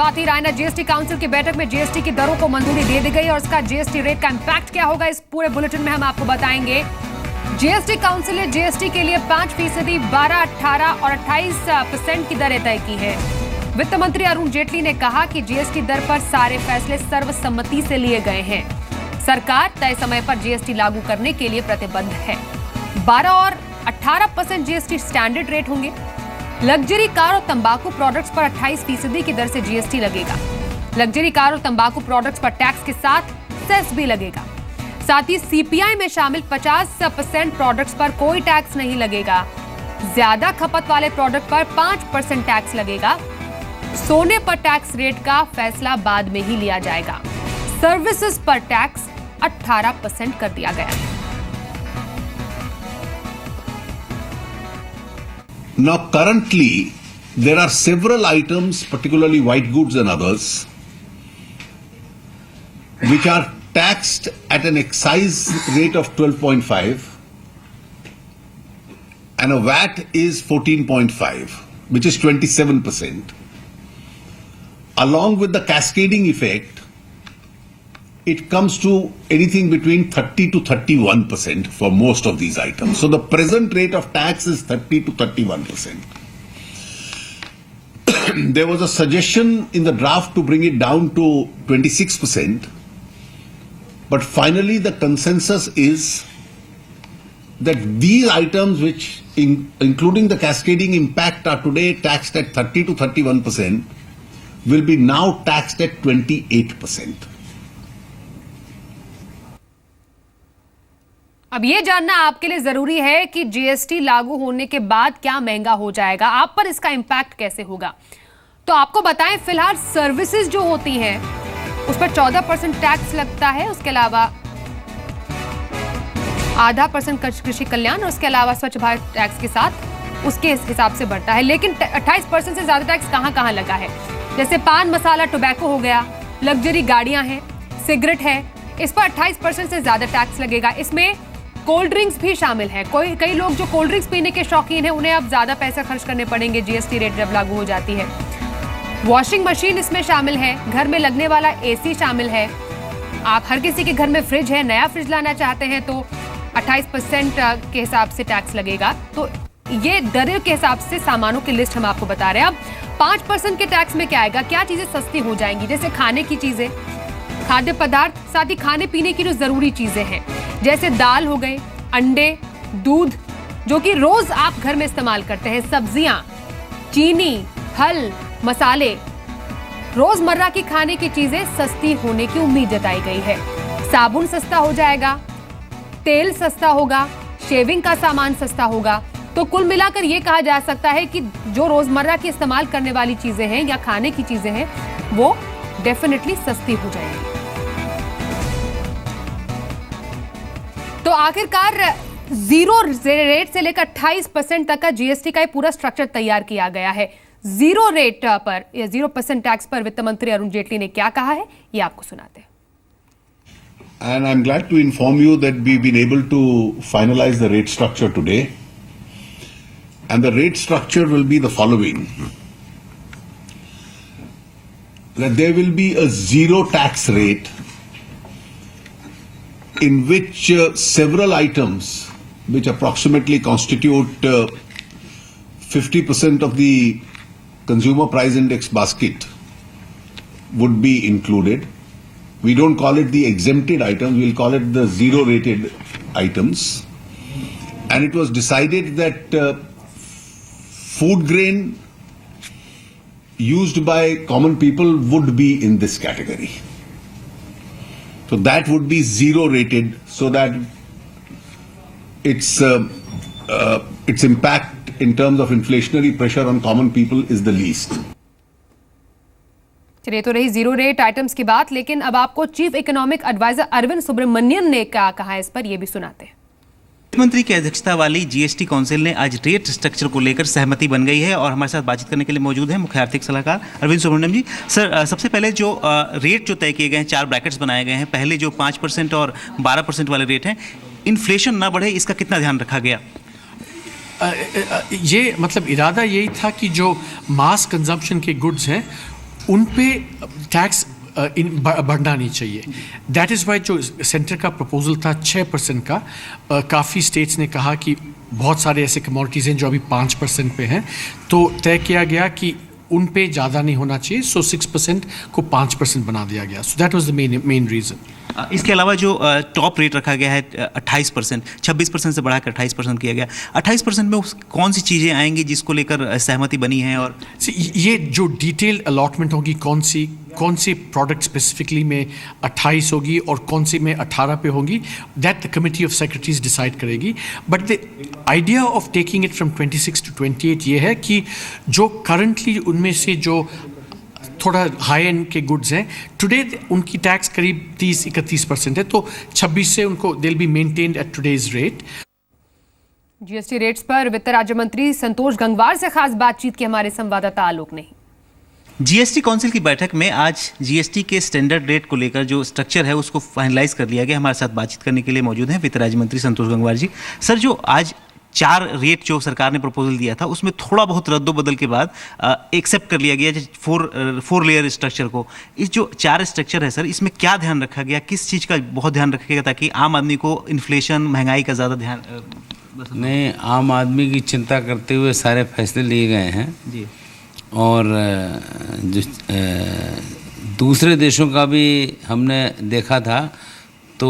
बात ही Raina GST council की बैठक में जीएसटी की दरों को मंजूरी दे दी गई और उसका जीएसटी रेट का इंपैक्ट क्या होगा इस पूरे बुलेटिन में हम आपको बताएंगे। जीएसटी काउंसिल ने जीएसटी के लिए 5%, 12, 18 और 28% की दरें तय की है। वित्त मंत्री अरुण जेटली ने कहा कि जीएसटी दर पर सारे फैसले सर्वसम्मति से लिए गए हैं। सरकार तय समय पर जीएसटी लागू करने के लिए प्रतिबद्ध है। 12 और 18% जीएसटी स्टैंडर्ड रेट होंगे। लग्जरी कार और तंबाकू प्रोडक्ट्स पर 28% की दर से जीएसटी लगेगा। लग्जरी कार और तंबाकू प्रोडक्ट्स पर टैक्स के साथ सेस भी लगेगा। साथ ही सीपीआई में शामिल 50% प्रोडक्ट्स पर कोई टैक्स नहीं लगेगा। ज्यादा खपत वाले प्रोडक्ट पर 5% टैक्स लगेगा। सोने पर टैक्स रेट का फैसला बाद में ही लिया जाएगा। सर्विसेज पर टैक्स 18% कर दिया गया है। Now currently there are several items, particularly white goods and others, which are taxed at an excise rate of 12.5 and a VAT is 14.5, which is 27%. Along with the cascading effect, it comes to anything between 30 to 31% for most of these items. So the present rate of tax is 30 to 31%. There was a suggestion in the draft to bring it down to 26%, but finally the consensus is that these items, which including the cascading impact, are today taxed at 30 to 31%, will be now taxed at 28%. अब ये जानना आपके लिए जरूरी है कि GST लागू होने के बाद क्या महंगा हो जाएगा, आप पर इसका इंपैक्ट कैसे होगा। तो आपको बताएं, फिलहाल सर्विसेज जो होती हैं उस पर 14% टैक्स लगता है। उसके अलावा 0.5% कृषि कल्याण और उसके अलावा स्वच्छ भारत टैक्स के साथ उसके हिसाब से बढ़ता है। लेकिन 28% से ज्यादा टैक्स कहां लगा है, जैसे पान मसाला टोबैको हो गया, लग्जरी गाड़ियां हैं, सिगरेट है, इस पर 28% से ज्यादा टैक्स लगेगा। इसमें कोल्ड ड्रिंक्स भी शामिल है। कई लोग जो कोल्ड ड्रिंक्स पीने के शौकीन हैं उन्हें अब ज्यादा पैसे खर्च करने पड़ेंगे जीएसटी रेट जब लागू हो जाती है। वॉशिंग मशीन इसमें शामिल है, घर में लगने वाला एसी शामिल है। आप हर किसी के घर में फ्रिज है, नया फ्रिज लाना चाहते हैं तो 28% के हिसाब से टैक्स लगेगा। तो ये दरों के हिसाब से सामानों की लिस्ट हम आपको बता रहे हैं। अब 5% के टैक्स में क्या आएगा, क्या चीजें सस्ती हो जाएंगी, जैसे खाने की चीजें, खाद्य पदार्थ, साथ ही खाने पीने की जो जरूरी चीजें हैं जैसे दाल हो गए, अंडे, दूध जो कि रोज आप घर में इस्तेमाल करते हैं, सब्जियां, चीनी, फल, मसाले, रोजमर्रा की खाने की चीजें सस्ती होने की उम्मीद जताई गई है। साबुन सस्ता हो जाएगा, तेल सस्ता होगा, शेविंग का सामान सस्ता होगा। तो कुल मिलाकर यह कहा जा सकता है कि जो रोजमर्रा की इस्तेमाल करने वाली चीजें हैं या खाने की चीजें हैं वो डेफिनेटली सस्ती हो जाएंगी। तो आखिरकार जीरो रेट से लेकर 28% तक का जीएसटी का पूरा स्ट्रक्चर तैयार किया गया है। जीरो रेट पर या 0% टैक्स पर वित्त मंत्री अरुण जेटली ने क्या कहा है, ये आपको सुनाते हैं। And I'm glad to inform you that we've been able to finalize the rate structure today. And the rate structure will be the following. That there will be a zero tax rate in which several items, which approximately constitute 50% of the consumer price index basket, would be included. We don't call it the exempted items, we'll call it the zero rated items. And it was decided that food grain used by common people would be in this category. So that would be zero rated, so that its impact in terms of inflationary pressure on common people is the least. चलिए, तो रही zero rate items की बात, लेकिन अब आपको chief economic adviser Arvind Subramanian ने क्या कहा इस पर, यह भी सुनाते हैं। मंत्री की अध्यक्षता वाली जीएसटी काउंसिल ने आज रेट स्ट्रक्चर को लेकर सहमति बन गई है और हमारे साथ बातचीत करने के लिए मौजूद हैं मुख्य आर्थिक सलाहकार अरविंद सुब्रमण्यम जी। सर, सबसे पहले जो रेट जो तय किए गए हैं, 4 ब्रैकेट्स बनाए गए हैं। पहले जो 5% और 12% वाले रेट हैं, इन्फ्लेशन ना बढ़े इसका कितना ध्यान रखा गया? ये मतलब इरादा यही था कि जो मास कंजम्पशन के गुड्स हैं उन पे टैक्स बढ़ना नहीं चाहिए। दैट इज़ वाई जो सेंटर का प्रपोजल था 6% का, काफ़ी स्टेट्स ने कहा कि बहुत सारे ऐसे कमोडिटीज़ हैं जो अभी 5% पे हैं, तो तय किया गया कि उन पे ज़्यादा नहीं होना चाहिए, सो 6% को 5% बना दिया गया। So that was the main reason. इसके अलावा जो टॉप रेट रखा गया है 28%, 26% से बढ़ाकर 28% किया गया, 28% में कौन सी चीज़ें आएंगी जिसको लेकर सहमति बनी है? और ये जो डिटेल्ड अलॉटमेंट होगी कौन सी प्रोडक्ट स्पेसिफिकली में 28 होगी और कौन सी में 18 पे होगी, that the committee of secretaries decide करेगी। But the idea of taking it from 26 to 28 ये है कि जो करंटली उनमें से जो थोड़ा हाई एंड के गुड्स हैं टुडे उनकी टैक्स करीब 30-31% है, तो 26 से उनको they will be maintained eight today's rate. GST rates पर वित्त राज्य मंत्री संतोष गंगवार से खास बातचीत की हमारे संवाददाता आलोक ने। जीएसटी काउंसिल की बैठक में आज जीएसटी के स्टैंडर्ड रेट को लेकर जो स्ट्रक्चर है उसको फाइनलाइज कर लिया गया। हमारे साथ बातचीत करने के लिए मौजूद हैं वित्त राज्य मंत्री संतोष गंगवार जी। सर, जो आज 4 रेट जो सरकार ने प्रपोजल दिया था उसमें थोड़ा बहुत रद्दोबदल के बाद एक्सेप्ट कर लिया गया 4 लेयर स्ट्रक्चर को। इस जो 4 स्ट्रक्चर है सर, इसमें क्या ध्यान रखा गया, किस चीज़ का बहुत ध्यान रखा गया ताकि आम आदमी को इन्फ्लेशन महंगाई का ज़्यादा ध्यान नहीं, आम आदमी की चिंता करते हुए सारे फैसले लिए गए हैं जी। और जो दूसरे देशों का भी हमने देखा था तो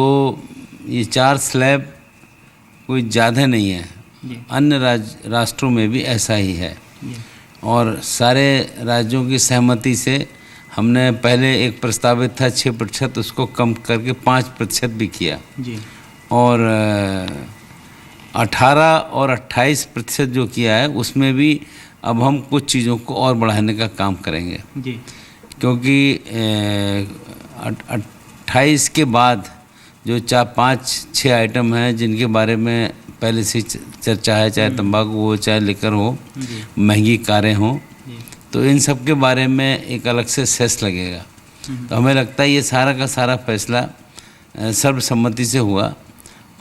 ये 4 स्लैब कोई ज़्यादा नहीं है, अन्य राष्ट्रों में भी ऐसा ही है। और सारे राज्यों की सहमति से हमने पहले एक प्रस्तावित था 6%, उसको कम करके 5% भी किया जी। और 18 और 28% जो किया है उसमें भी अब हम कुछ चीज़ों को और बढ़ाने का काम करेंगे जी। क्योंकि 28 के बाद जो 4-5-6 आइटम हैं जिनके बारे में पहले से चर्चा है, चाहे तंबाकू हो, चाहे लिकर हो, महंगी कारें हों, तो इन सब के बारे में एक अलग से सेस लगेगा। तो हमें लगता है ये सारा का सारा फैसला सर्वसम्मति से हुआ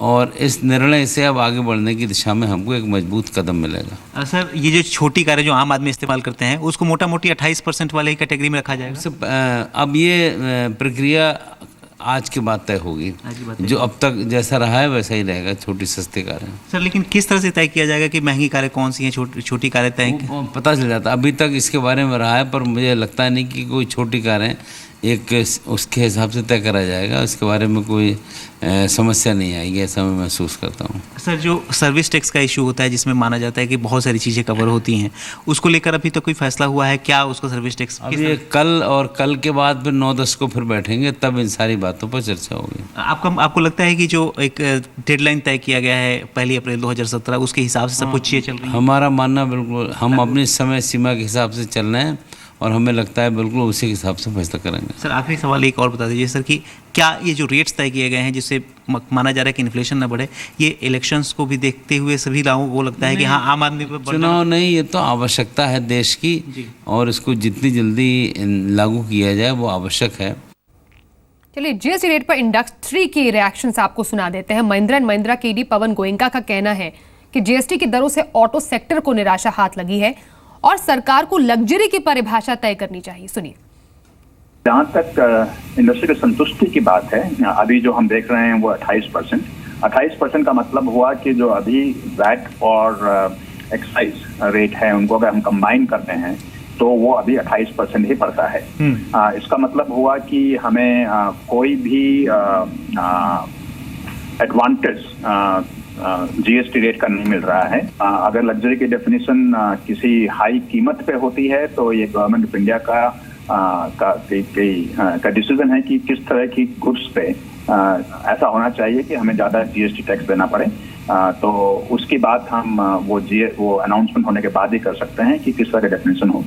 और इस निर्णय से अब आगे बढ़ने की दिशा में हमको एक मजबूत कदम मिलेगा। सर, ये जो छोटी कारें जो आम आदमी इस्तेमाल करते हैं उसको मोटा मोटी 28% वाले ही कैटेगरी में रखा जाएगा। अब ये प्रक्रिया आज के बाद तय होगी, जो अब तक जैसा रहा है वैसा ही रहेगा, छोटी सस्ती कारें। सर, लेकिन किस तरह से तय किया जाएगा कि महंगी कारें कौन सी हैं, छोटी कारें तय पता चल जाता। अभी तक इसके बारे में रहा है पर मुझे लगता नहीं कि कोई छोटी कारें एक उसके हिसाब से तय करा जाएगा, उसके बारे में कोई समस्या नहीं आएगी, ऐसा मैं महसूस करता हूँ। सर, जो सर्विस टैक्स का इशू होता है जिसमें माना जाता है कि बहुत सारी चीज़ें कवर होती हैं, उसको लेकर अभी तक कोई फैसला हुआ है क्या? उसका सर्विस टैक्स अभी कल और कल के बाद फिर 9-10 को फिर बैठेंगे, तब इन सारी बातों पर चर्चा होगी। आपको लगता है कि जो एक डेडलाइन तय किया गया है 1 अप्रैल 2017 उसके हिसाब से सब कुछ चीज़ें चल रही हैं? हमारा मानना बिल्कुल, हम अपनी समय सीमा के हिसाब से चल रहे हैं और हमें लगता है बिल्कुल उसी के हिसाब से फैसला करेंगे। सर, आखिरी सवाल एक और बता दीजिए सर कि क्या ये जो रेट्स तय किए गए हैं जिससे माना जा रहा है कि इन्फ्लेशन ना बढ़े, ये इलेक्शंस को भी देखते हुए सभी लोगों को लगता है कि हाँ आम आदमी पर चुनाव नहीं, ये तो आवश्यकता है देश की और इसको जितनी जल्दी लागू किया जाए वो आवश्यक है। चलिए, जीएसटी रेट पर इंडस्ट्री के रिएक्शंस आपको सुना देते हैं। महिंद्रा एंड महिंद्रा के ईडी पवन गोयनका का कहना है कि जीएसटी की दरों से ऑटो सेक्टर को निराशा हाथ लगी है और सरकार को लग्जरी की परिभाषा तय करनी चाहिए। सुनिए। जहाँ तक इंडस्ट्री की संतुष्टि की बात है, अभी जो हम देख रहे हैं वो 28% का मतलब हुआ कि जो अभी वैट और एक्साइज रेट है उनको अगर हम कंबाइन करते हैं तो वो अभी 28% ही पड़ता है। इसका मतलब हुआ कि हमें कोई भी एडवांटेज जीएसटी रेट का नहीं मिल रहा है। अगर लग्जरी की डेफिनेशन किसी हाई कीमत पे होती है तो ये गवर्नमेंट ऑफ इंडिया का डिसीजन है कि किस तरह की गुड्स पे ऐसा होना चाहिए कि हमें ज्यादा जीएसटी टैक्स देना पड़े। तो उसकी बात हम वो अनाउंसमेंट होने के बाद ही कर सकते हैं कि किस तरह का डेफिनेशन हो।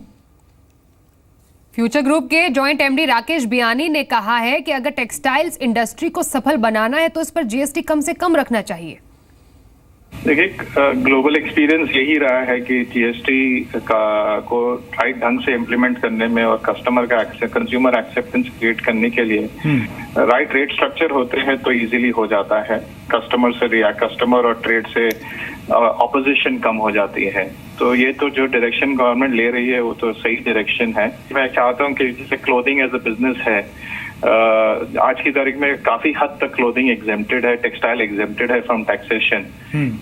फ्यूचर ग्रुप के जॉइंट एमडी राकेश बियानी ने कहा है कि अगर टेक्सटाइल्स इंडस्ट्री को सफल बनाना है तो इस पर जीएसटी कम से कम रखना चाहिए। देखिए, ग्लोबल एक्सपीरियंस यही रहा है कि जीएसटी को राइट ढंग से इम्प्लीमेंट करने में और कस्टमर का कंज्यूमर एक्सेप्टेंस क्रिएट करने के लिए राइट रेट स्ट्रक्चर होते हैं तो इजीली हो जाता है। कस्टमर और ट्रेड से ऑपोजिशन कम हो जाती है। तो ये तो जो डायरेक्शन गवर्नमेंट ले रही है वो तो सही डायरेक्शन है। मैं चाहता हूँ कि जैसे क्लोथिंग एज अ बिजनेस है, आज की तारीख में काफी हद तक क्लोथिंग एग्जेम्प्टेड है, टेक्सटाइल एग्जेम्प्टेड है from taxation,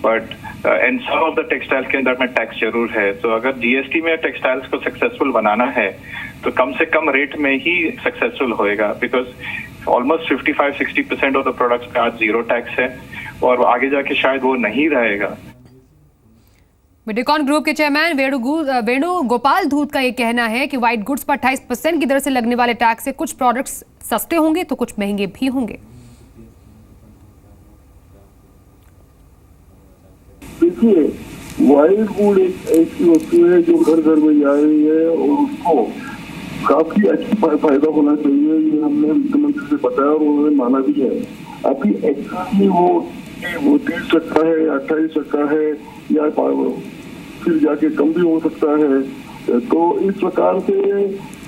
but and some of the textile के अंदर में टैक्स जरूर है। तो अगर जीएसटी में टेक्सटाइल्स को सक्सेसफुल बनाना है तो कम से कम रेट में ही सक्सेसफुल होएगा, because almost 55-60% of the products पे आज जीरो टैक्स है और आगे जाके शायद वो नहीं रहेगा। वीडियोकॉन ग्रुप के चेयरमैन वेणु गोपाल धूत का ये कहना है कि व्हाइट गुड्स पर 28% की दर से लगने वाले टैक्स से कुछ प्रोडक्ट्स सस्ते होंगे तो कुछ महंगे भी होंगे। देखिए, व्हाइट गुड एक ऐसी वस्तु है जो घर घर में जा रही है और उसको काफी अच्छा फायदा होना चाहिए। ये हमने वित्त मंत्री से बताया और उन्होंने माना भी है। अभी एक्चुअली वो 30% है, 28% है या फिर जाके कम भी हो सकता है। तो इस प्रकार से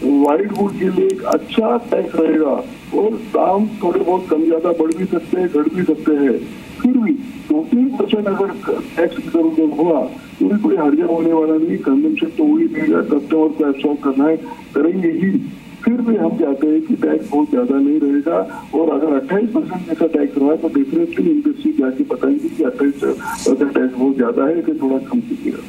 व्हाइट गुड के लिए एक अच्छा टैक्स रहेगा और दाम थोड़े बहुत कम ज्यादा बढ़ भी सकते हैं, घट भी सकते हैं। फिर भी 2-3% अगर टैक्स इधर उधर हुआ तो भी कोई हर्जा होने वाला नहीं। कंजम्पशन तो वही देगा, कस्टमर को एब्सॉर्ब करना है, करेंगे ही। फिर भी हम चाहते हैं कि टैक्स बहुत ज्यादा नहीं रहेगा और अगर 28% जैसा टैक्स रहा तो डेफिनेटली इंडस्ट्री जाके बताएंगे कि 28% टैक्स बहुत ज्यादा है, इसे थोड़ा कम कीजिएगा।